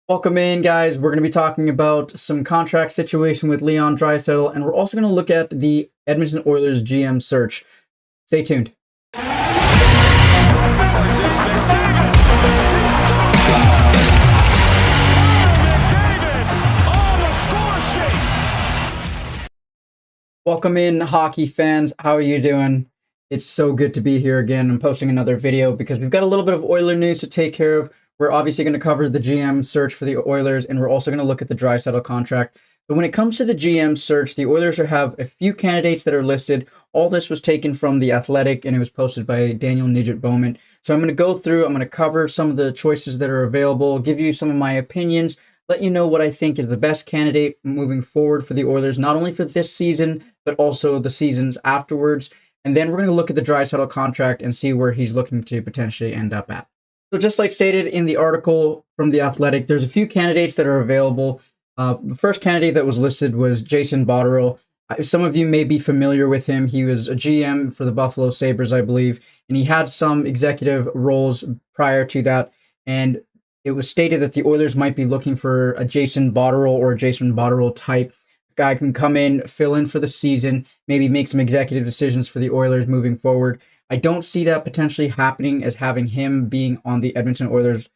Welcome in, guys. We're going to be talking about some contract situation with Leon Draisaitl, and we're also going to look at the Edmonton Oilers GM search. Stay tuned. Welcome in, hockey fans. How are you doing? It's so good to be here again. I'm posting another video because we've got a little bit of Oiler news to take care of. We're obviously going to cover the GM search for the Oilers, and we're also going to look at the Draisaitl contract. But when it comes to the GM search, the Oilers have a few candidates that are listed. All this was taken from The Athletic, and it was posted by Daniel Bowman. So I'm going to go through, I'm going to cover some of the choices that are available, give you some of my opinions, let you know what I think is the best candidate moving forward for the Oilers, not only for this season, but also the seasons afterwards. And then we're going to look at the Draisaitl contract and see where he's looking to potentially end up at. So just like stated in the article from The Athletic, there's a few candidates that are available. The first candidate that was listed was Jason Botterill. Some of you may be familiar with him. He was a GM for the Buffalo Sabres, I believe, and he had some executive roles prior to that. And it was stated that the Oilers might be looking for a Jason Botterill or a Jason Botterill type guy can come in, fill in for the season, maybe make some executive decisions for the Oilers moving forward. I don't see that potentially happening as having him being on the Edmonton Oilers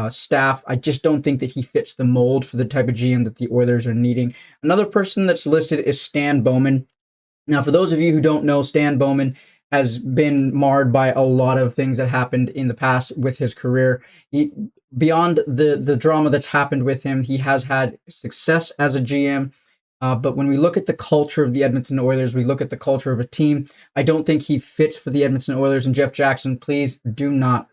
staff. I just don't think that he fits the mold for the type of GM that the Oilers are needing. Another person that's listed is Stan Bowman. Now, for those of you who don't know, Stan Bowman has been marred by a lot of things that happened in the past with his career. Beyond the drama that's happened with him, he has had success as a GM. But when we look at the culture of the Edmonton Oilers, we look at the culture of a team, I don't think he fits for the Edmonton Oilers. And Jeff Jackson, please do not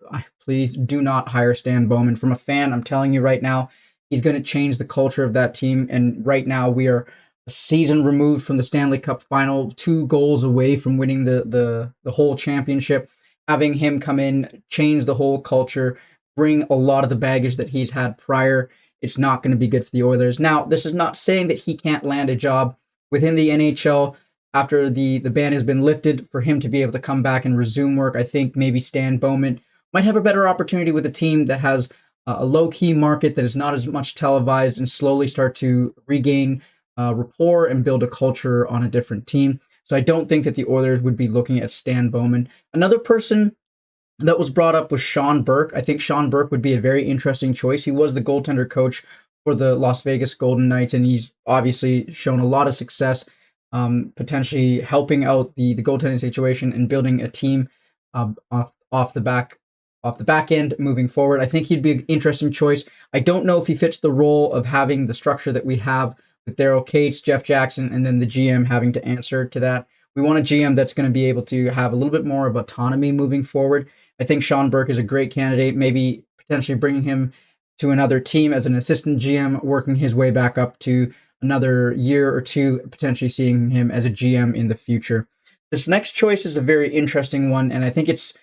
hire Stan Bowman. From a fan, I'm telling you right now, he's going to change the culture of that team. And right now, we are a season removed from the Stanley Cup final, 2 goals away from winning the whole championship. Having him come in, change the whole culture, bring a lot of the baggage that he's had prior, it's not going to be good for the Oilers. Now, this is not saying that he can't land a job within the NHL after the ban has been lifted for him to be able to come back and resume work. I think maybe Stan Bowman might have a better opportunity with a team that has a low-key market that is not as much televised and slowly start to regain rapport and build a culture on a different team. So I don't think that the Oilers would be looking at Stan Bowman. Another person that was brought up was Sean Burke. I think Sean Burke would be a very interesting choice. He was the goaltender coach for the Las Vegas Golden Knights, and he's obviously shown a lot of success, potentially helping out the goaltending situation and building a team off the back end moving forward. I think he'd be an interesting choice. I don't know if he fits the role of having the structure that we have with Daryl Cates, Jeff Jackson, and then the GM having to answer to that. We want a GM that's going to be able to have a little bit more of autonomy moving forward. I think Sean Burke is a great candidate, maybe potentially bringing him to another team as an assistant GM, working his way back up to another year or two, potentially seeing him as a GM in the future. This next choice is a very interesting one, and I think it's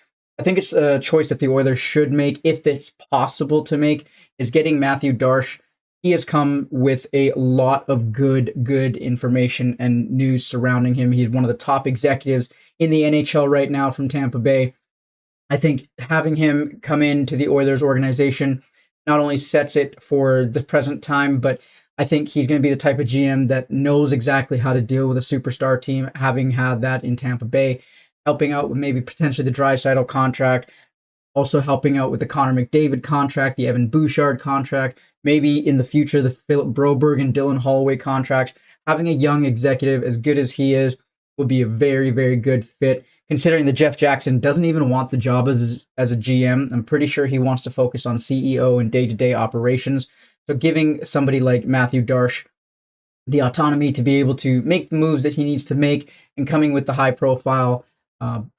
a choice that the Oilers should make, if it's possible to make, is getting Mathieu Darche. He has come with a lot of good information and news surrounding him. He's one of the top executives in the NHL right now from Tampa Bay. I think having him come into the Oilers organization not only sets it for the present time, but I think he's going to be the type of GM that knows exactly how to deal with a superstar team, having had that in Tampa Bay, helping out with maybe potentially the Draisaitl contract, also helping out with the Connor McDavid contract, the Evan Bouchard contract, maybe in the future the Philip Broberg and Dylan Holloway contracts. Having a young executive as good as he is will be a very, very good fit, considering that Jeff Jackson doesn't even want the job as a GM. I'm pretty sure he wants to focus on CEO and day-to-day operations. So giving somebody like Mathieu Darche the autonomy to be able to make the moves that he needs to make, and coming with the high-profile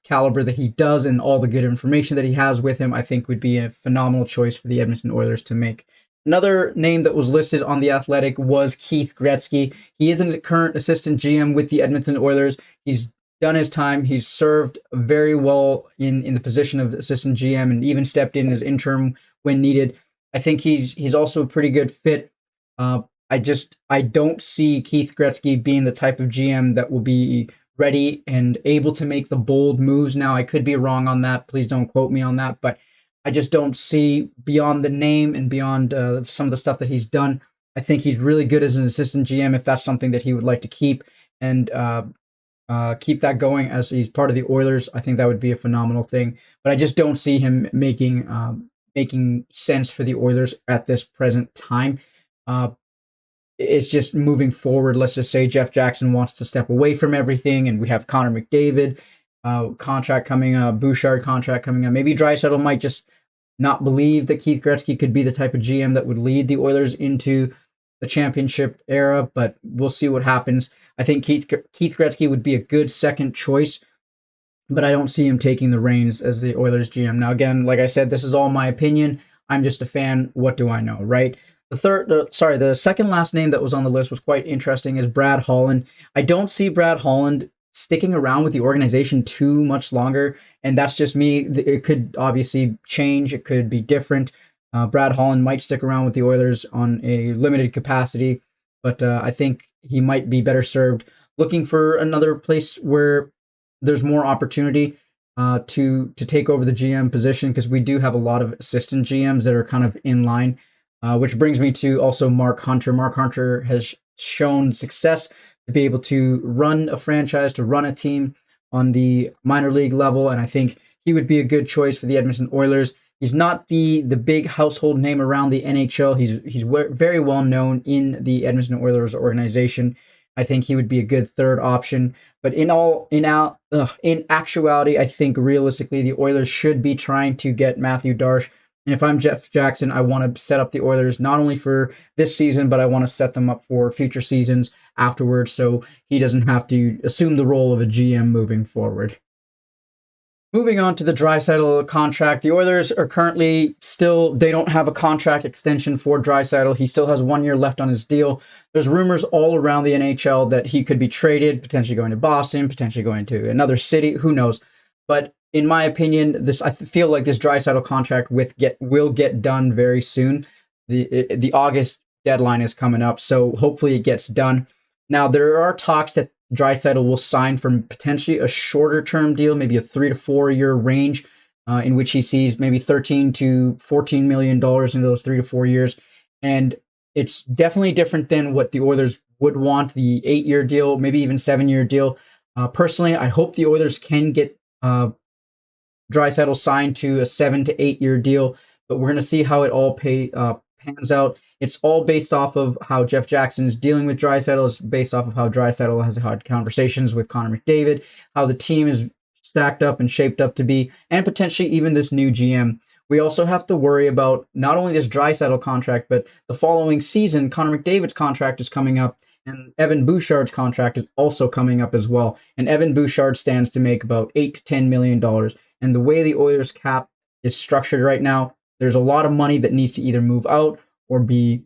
caliber that he does and all the good information that he has with him, I think would be a phenomenal choice for the Edmonton Oilers to make. Another name that was listed on The Athletic was Keith Gretzky. He is a current assistant GM with the Edmonton Oilers. He's done his time. He's served very well in the position of assistant GM and even stepped in as interim when needed. I think he's also a pretty good fit. I don't see Keith Gretzky being the type of GM that will be ready and able to make the bold moves. Now, I could be wrong on that. Please don't quote me on that. But I just don't see beyond the name and beyond some of the stuff that he's done. I think he's really good as an assistant GM if that's something that he would like to keep and keep that going as he's part of the Oilers. I think that would be a phenomenal thing. But I just don't see him making sense for the Oilers at this present time. It's just moving forward. Let's just say Jeff Jackson wants to step away from everything, and we have Connor McDavid contract coming up, Bouchard contract coming up. Maybe Draisaitl might just not believe that Keith Gretzky could be the type of GM that would lead the Oilers into the championship era, but we'll see what happens. I think Keith Gretzky would be a good second choice, but I don't see him taking the reins as the Oilers GM. Now, again, like I said, this is all my opinion. I'm just a fan. What do I know, right? The second last name that was on the list was quite interesting, is Brad Holland. I don't see Brad Holland sticking around with the organization too much longer, and that's just me. It could obviously change. It could be different. Brad Holland might stick around with the Oilers on a limited capacity, but I think he might be better served looking for another place where there's more opportunity to take over the GM position, because we do have a lot of assistant GMs that are kind of in line. Which brings me to also Mark Hunter. Mark Hunter has shown success to be able to run a franchise, to run a team on the minor league level, and I think he would be a good choice for the Edmonton Oilers. He's not the big household name around the NHL. He's very well known in the Edmonton Oilers organization. I think he would be a good third option. But in actuality, I think realistically the Oilers should be trying to get Mathieu Darche. And if I'm Jeff Jackson, I want to set up the Oilers not only for this season, but I want to set them up for future seasons afterwards, so he doesn't have to assume the role of a GM moving forward. Moving on to the Draisaitl contract, the Oilers are currently they don't have a contract extension for Draisaitl. He still has 1 year left on his deal. There's rumors all around the NHL that he could be traded, potentially going to Boston, potentially going to another city, who knows. But in my opinion, I feel like this Draisaitl contract will get done very soon. The August deadline is coming up, so hopefully it gets done. Now, there are talks that Draisaitl will sign for potentially a shorter term deal, maybe a 3 to 4 year range, in which he sees maybe $13 to $14 million in those 3 to 4 years. And it's definitely different than what the Oilers would want, the 8-year deal, maybe even 7-year deal. Personally, I hope the Oilers can get Draisaitl signed to a 7 to 8 year deal, but we're going to see how it all pans out. It's all based off of how Jeff Jackson's dealing with Draisaitl. It's based off of how Draisaitl has had conversations with Connor McDavid, how the team is stacked up and shaped up to be, and potentially even this new GM. We also have to worry about not only this Draisaitl contract, but the following season, Connor McDavid's contract is coming up, and Evan Bouchard's contract is also coming up as well. And Evan Bouchard stands to make about $8 to $10 million. And the way the Oilers cap is structured right now, there's a lot of money that needs to either move out or be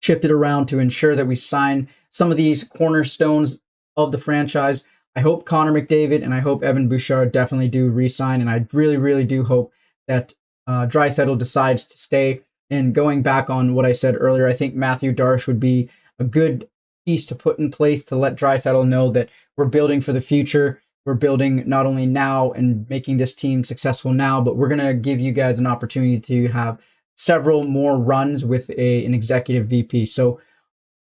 shifted around to ensure that we sign some of these cornerstones of the franchise. I hope Connor McDavid and I hope Evan Bouchard definitely do re-sign, and I really, really do hope that Draisaitl decides to stay. And going back on what I said earlier, I think Mathieu Darche would be a good piece to put in place to let Draisaitl know that we're building for the future. We're building not only now and making this team successful now, but we're going to give you guys an opportunity to have several more runs with an executive VP. So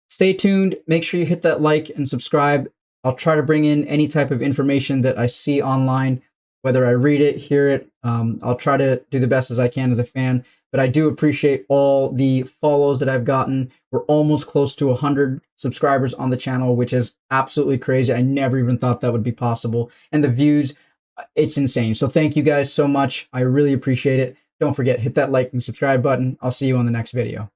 stay tuned. Make sure you hit that like and subscribe. I'll try to bring in any type of information that I see online, whether I read it, hear it. I'll try to do the best as I can as a fan, but I do appreciate all the follows that I've gotten. We're almost close to 100 subscribers on the channel, which is absolutely crazy. I never even thought that would be possible. And the views, it's insane. So thank you guys so much. I really appreciate it. Don't forget, hit that like and subscribe button. I'll see you on the next video.